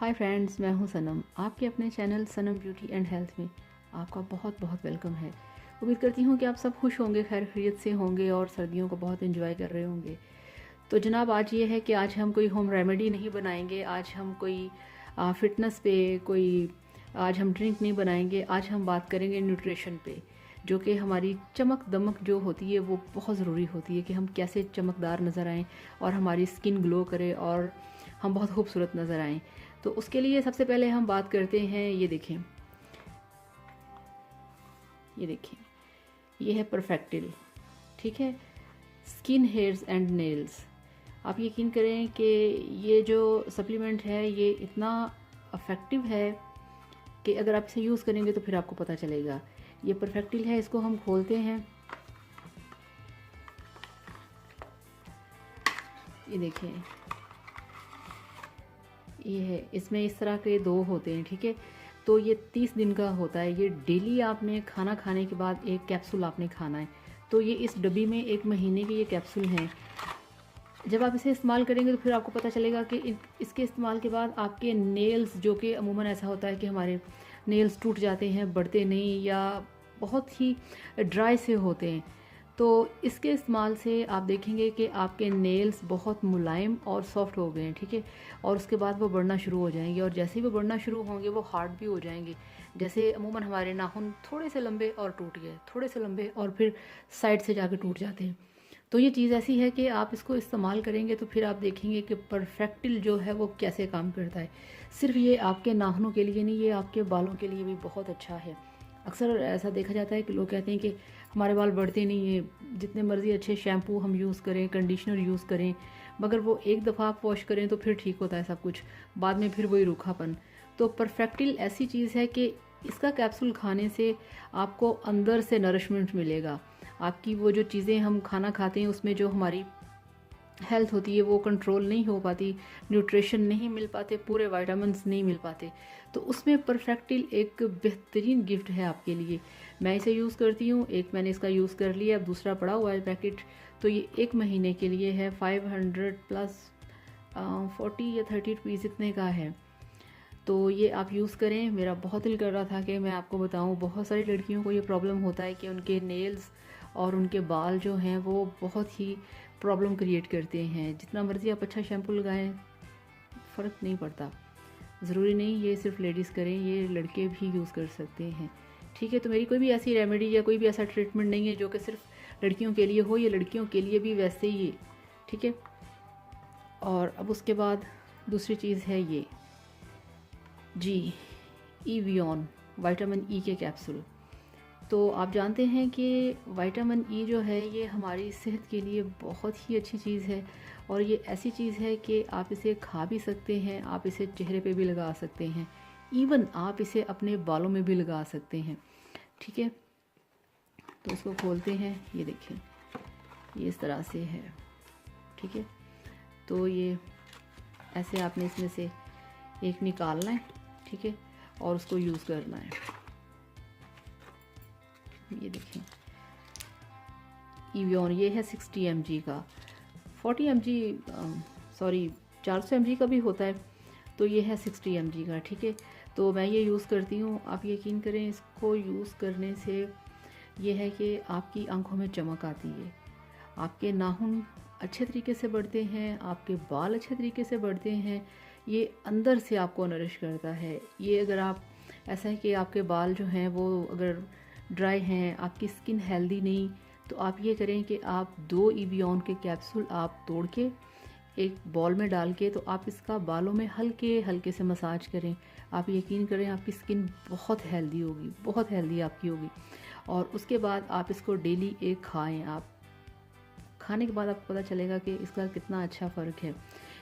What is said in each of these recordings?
Hi friends, मैं हूं सनम। आपके अपने channel Sanam beauty and health में आपका बहुत बहुत वेलकम है। उम्मीद करती हूं कि आप सब खुश होंगे, खैर खैरियत से होंगे और सर्दियों को बहुत एंजॉय कर रहे होंगे। तो जनाब, आज ये है कि आज हम कोई होम रेमेडी नहीं बनाएंगे, आज हम कोई फिटनेस पे कोई आज हम ड्रिंक नहीं बनाएंगे। आज हम बात करेंगे न्यूट्रिशन पे, जो कि हमारी चमक दमक जो होती है वो बहुत ज़रूरी होती है कि हम कैसे चमकदार नज़र आएँ और हमारी स्किन ग्लो करे और हम बहुत खूबसूरत नज़र आएँ। तो उसके लिए सबसे पहले हम बात करते हैं, ये देखें, ये है परफेक्टिल। ठीक है, स्किन हेयर्स एंड नेल्स। आप यकीन करें कि ये जो सप्लीमेंट है ये इतना इफ़ेक्टिव है कि अगर आप इसे यूज़ करेंगे तो फिर आपको पता चलेगा। ये परफेक्टिल है, इसको हम खोलते हैं। ये देखें, ये है, इसमें इस तरह के 2 होते हैं। ठीक है, तो ये 30 दिन का होता है। ये डेली आपने खाना खाने के बाद एक कैप्सूल आपने खाना है। तो ये इस डब्बी में 1 महीने के ये कैप्सूल हैं। जब आप इसे इस्तेमाल करेंगे तो फिर आपको पता चलेगा कि इसके इस्तेमाल के बाद आपके नेल्स, जो कि अमूमन ऐसा होता है कि हमारे नेल्स टूट जाते हैं, बढ़ते नहीं या बहुत ही ड्राई से होते हैं, तो इसके इस्तेमाल से आप देखेंगे कि आपके नेल्स बहुत मुलायम और सॉफ्ट हो गए हैं। ठीक है, और उसके बाद वो बढ़ना शुरू हो जाएंगे, और जैसे ही वो बढ़ना शुरू होंगे वो हार्ड भी हो जाएंगे। जैसे अमूमन हमारे नाखून थोड़े से लंबे और टूट गए, थोड़े से लंबे और फिर साइड से जाके टूट जाते हैं। तो ये चीज़ ऐसी है कि आप इसको इस्तेमाल करेंगे तो फिर आप देखेंगे कि परफेक्टिल जो है वो कैसे काम करता है। सिर्फ ये आपके नाखूनों के लिए नहीं, ये आपके बालों के लिए भी बहुत अच्छा है। अक्सर ऐसा देखा जाता है कि लोग कहते हैं कि हमारे बाल बढ़ते नहीं हैं, जितने मर्ज़ी अच्छे शैम्पू हम यूज़ करें, कंडीशनर यूज़ करें, मगर वो एक दफ़ा आप वॉश करें तो फिर ठीक होता है सब कुछ, बाद में फिर वही रूखापन। तो परफेक्टिल ऐसी चीज़ है कि इसका कैप्सूल खाने से आपको अंदर से नरिशमेंट मिलेगा। आपकी वो जो चीज़ें हम खाना खाते हैं उसमें जो हमारी हेल्थ होती है वो कंट्रोल नहीं हो पाती, न्यूट्रिशन नहीं मिल पाते, पूरे विटामिन्स नहीं मिल पाते। तो उसमें परफेक्टिल एक बेहतरीन गिफ्ट है आपके लिए। मैं इसे यूज़ करती हूँ, एक मैंने इसका यूज़ कर लिया, अब दूसरा पड़ा हुआ है पैकेट। तो ये 1 महीने के लिए है, 500 प्लस 40 या 30 रुपीज़ इतने का है। तो ये आप यूज़ करें। मेरा बहुत दिल कर रहा था कि मैं आपको बताऊं, बहुत सारी लड़कियों को ये प्रॉब्लम होता है कि उनके नेल्स और उनके बाल जो हैं वो बहुत ही प्रॉब्लम क्रिएट करते हैं। जितना मर्ज़ी आप अच्छा शैम्पू लगाएं, फ़र्क नहीं पड़ता। ज़रूरी नहीं ये सिर्फ लेडीज़ करें, ये लड़के भी यूज़ कर सकते हैं। ठीक है, तो मेरी कोई भी ऐसी रेमेडी या कोई भी ऐसा ट्रीटमेंट नहीं है जो कि सिर्फ लड़कियों के लिए हो, ये लड़कियों के लिए भी वैसे ही है। ठीक है, और अब उसके बाद दूसरी चीज़ है ये जी, ईवियन विटामिन ई के कैप्सूल। तो आप जानते हैं कि विटामिन ई जो है ये हमारी सेहत के लिए बहुत ही अच्छी चीज़ है, और ये ऐसी चीज़ है कि आप इसे खा भी सकते हैं, आप इसे चेहरे पे भी लगा सकते हैं, इवन आप इसे अपने बालों में भी लगा सकते हैं। ठीक है, तो इसको खोलते हैं। ये देखें, ये इस तरह से है। ठीक है, तो ये ऐसे आपने इसमें से एक निकालना है। ठीक है, और उसको यूज़ करना है। ये देखें, ईवियन ये है 60 mg का, 40 mg सॉरी 400 mg का भी होता है, तो ये है 60 mg का। ठीक है, तो मैं ये यूज़ करती हूँ। आप यकीन करें, इसको यूज़ करने से ये है कि आपकी आंखों में चमक आती है, आपके नाखून अच्छे तरीके से बढ़ते हैं, आपके बाल अच्छे तरीके से बढ़ते हैं। ये अंदर से आपको नरिश करता है। ये अगर आप, ऐसा है कि आपके बाल जो हैं वो अगर ड्राई हैं, आपकी स्किन हेल्दी नहीं, तो आप ये करें कि आप 2 ईवियन के कैप्सूल आप तोड़ के एक बॉल में डाल के, तो आप इसका बालों में हल्के हल्के से मसाज करें। आप यकीन करें आपकी स्किन बहुत हेल्दी होगी, बहुत हेल्दी आपकी होगी। और उसके बाद आप इसको डेली एक खाएँ। आप खाने के बाद आपको पता चलेगा कि इसका कितना अच्छा फ़र्क है।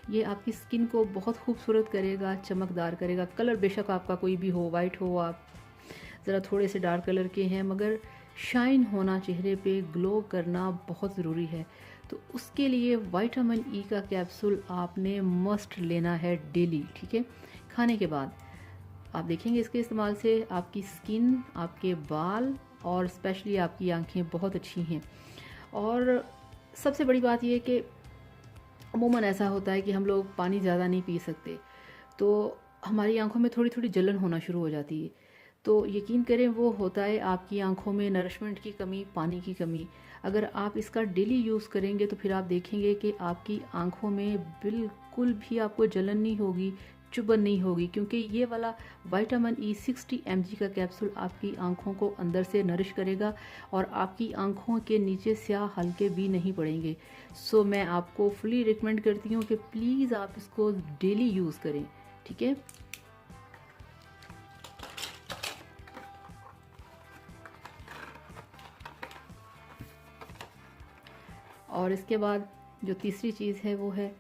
ये आपकी स्किन को बहुत खूबसूरत करेगा, चमकदार करेगा। कलर बेशक आपका कोई भी हो, वाइट हो, आप ज़रा थोड़े से डार्क कलर के हैं, मगर शाइन होना, चेहरे पे ग्लो करना बहुत ज़रूरी है। तो उसके लिए विटामिन ई का कैप्सूल आपने मस्ट लेना है डेली। ठीक है, खाने के बाद आप देखेंगे इसके इस्तेमाल से आपकी स्किन, आपके बाल और स्पेशली आपकी आंखें बहुत अच्छी हैं। और सबसे बड़ी बात यह कि अमूमन ऐसा होता है कि हम लोग पानी ज़्यादा नहीं पी सकते, तो हमारी आंखों में थोड़ी थोड़ी जलन होना शुरू हो जाती है। तो यकीन करें वो होता है आपकी आंखों में नरिशमेंट की कमी, पानी की कमी। अगर आप इसका डेली यूज़ करेंगे तो फिर आप देखेंगे कि आपकी आंखों में बिल्कुल भी आपको जलन नहीं होगी, चुभन नहीं होगी, क्योंकि ये वाला विटामिन ई 60 mg का कैप्सूल आपकी आंखों को अंदर से नरिश करेगा और आपकी आंखों के नीचे स्याह हल्के भी नहीं पड़ेंगे। सो मैं आपको फुली रिकमेंड करती हूँ कि प्लीज़ आप इसको डेली यूज़ करें, ठीक है। और इसके बाद जो तीसरी चीज़ है वो है,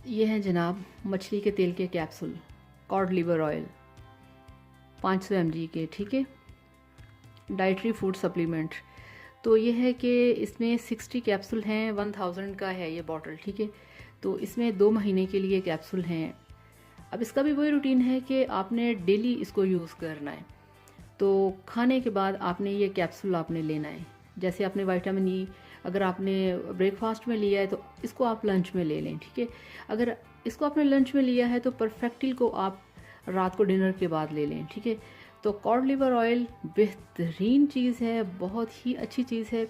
ये है जनाब मछली के तेल के capsule, cod liver oil 500 mg के, ठीक है, डाइटरी फूड सप्लीमेंट। तो ये है कि इसमें 60 कैप्सूल हैं, 1000 का है ये बॉटल, ठीक है। तो इसमें 2 महीने के लिए कैप्सूल हैं। अब इसका भी वही रूटीन है कि आपने डेली इसको यूज़ करना है। तो खाने के बाद आपने ये कैप्सूल आपने लेना है। जैसे आपने विटामिन ई अगर आपने ब्रेकफास्ट में लिया है तो इसको आप लंच में ले लें, ठीक है। अगर इसको आपने लंच में लिया है तो परफेक्टिल को आप रात को डिनर के बाद ले लें, ठीक है। तो कॉड लिवर ऑयल बेहतरीन चीज़ है, बहुत ही अच्छी चीज़ है।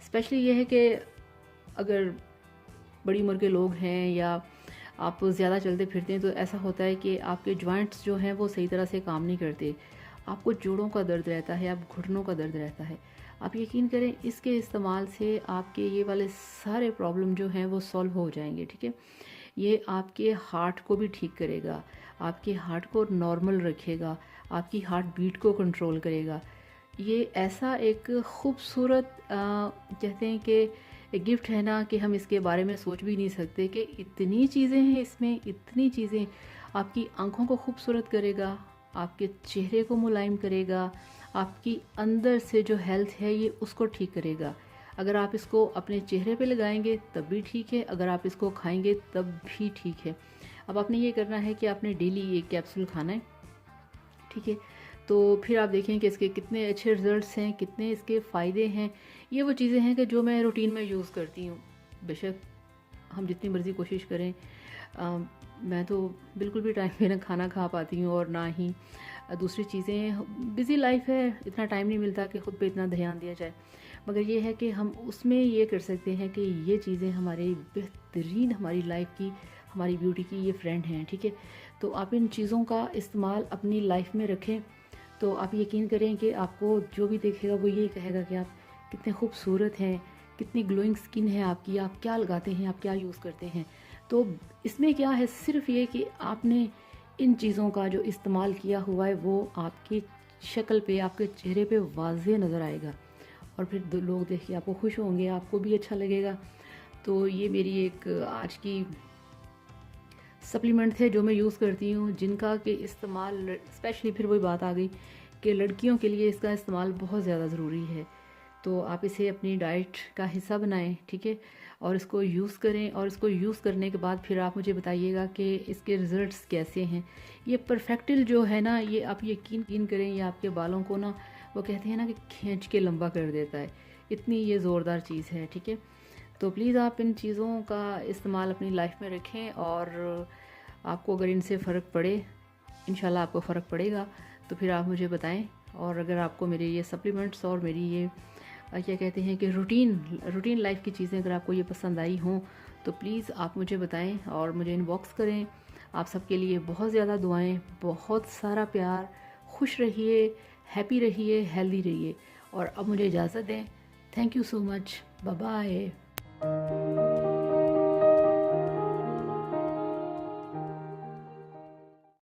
स्पेशली ये है कि अगर बड़ी उम्र के लोग हैं या आप ज़्यादा चलते फिरते हैं तो ऐसा होता है कि आपके जॉइंट्स जो हैं वो सही तरह से काम नहीं करते, आपको जोड़ों का दर्द रहता है, आप घुटनों का दर्द रहता है। आप यकीन करें इसके इस्तेमाल से आपके ये वाले सारे प्रॉब्लम जो हैं वो सॉल्व हो जाएंगे, ठीक है। ये आपके हार्ट को भी ठीक करेगा, आपके हार्ट को नॉर्मल रखेगा, आपकी हार्ट बीट को कंट्रोल करेगा। ये ऐसा एक खूबसूरत कहते हैं कि एक गिफ्ट है ना कि हम इसके बारे में सोच भी नहीं सकते कि इतनी चीज़ें हैं इसमें, इतनी चीज़ें। आपकी आंखों को खूबसूरत करेगा, आपके चेहरे को मुलायम करेगा, आपकी अंदर से जो हेल्थ है ये उसको ठीक करेगा। अगर आप इसको अपने चेहरे पे लगाएंगे तब भी ठीक है, अगर आप इसको खाएंगे तब भी ठीक है। अब आपने ये करना है कि आपने डेली ये कैप्सूल खाना है, ठीक है। तो फिर आप देखें कि इसके कितने अच्छे रिजल्ट्स हैं, कितने इसके फ़ायदे हैं। ये वो चीज़ें हैं कि जो मैं रूटीन में यूज़ करती हूँ। बेशक हम जितनी मर्ज़ी कोशिश करें, मैं तो बिल्कुल भी टाइम पे ना खाना खा पाती हूँ और ना ही दूसरी चीज़ें। बिज़ी लाइफ है, इतना टाइम नहीं मिलता कि ख़ुद पे इतना ध्यान दिया जाए। मगर ये है कि हम उसमें ये कर सकते हैं कि ये चीज़ें हमारी बेहतरीन, हमारी लाइफ की, हमारी ब्यूटी की ये फ्रेंड हैं, ठीक है। तो आप इन चीज़ों का इस्तेमाल अपनी लाइफ में रखें तो आप यकीन करें कि आपको जो भी देखेगा वो यही कहेगा कि आप कितने खूबसूरत हैं, कितनी ग्लोइंग स्किन है आपकी, आप क्या लगाते हैं, आप क्या यूज़ करते हैं। तो इसमें क्या है, सिर्फ ये कि आपने इन चीज़ों का जो इस्तेमाल किया हुआ है वो आपकी शक्ल पे, आपके चेहरे पे वाज़ेह नज़र आएगा और फिर लोग देख के आपको खुश होंगे, आपको भी अच्छा लगेगा। तो ये मेरी एक आज की सप्लीमेंट थे जो मैं यूज़ करती हूँ, जिनका कि इस्तेमाल स्पेशली फिर वही बात आ गई कि लड़कियों के लिए इसका इस्तेमाल बहुत ज़्यादा ज़रूरी है। तो आप इसे अपनी डाइट का हिस्सा बनाएं, ठीक है, और इसको यूज़ करें। और इसको यूज़ करने के बाद फिर आप मुझे बताइएगा कि इसके रिज़ल्ट्स कैसे हैं। ये परफेक्टिल जो है ना, ये आप यकीन करें, ये आपके बालों को ना, वो कहते हैं ना कि खींच के लंबा कर देता है, इतनी ये ज़ोरदार चीज़ है, ठीक है। तो प्लीज़ आप इन चीज़ों का इस्तेमाल अपनी लाइफ में रखें और आपको अगर इनसे फ़र्क पड़े, इंशाल्लाह आपको फ़र्क पड़ेगा, तो फिर आप मुझे बताएं। और अगर आपको मेरे ये सप्लीमेंट्स और मेरी ये क्या कहते हैं कि रूटीन लाइफ की चीज़ें अगर आपको ये पसंद आई हों तो प्लीज़ आप मुझे बताएं और मुझे इनबॉक्स करें। आप सबके लिए बहुत ज़्यादा दुआएं, बहुत सारा प्यार। खुश रहिए, हैप्पी रहिए, हेल्दी रहिए। और अब मुझे इजाज़त दें। Thank you so much, bye bye.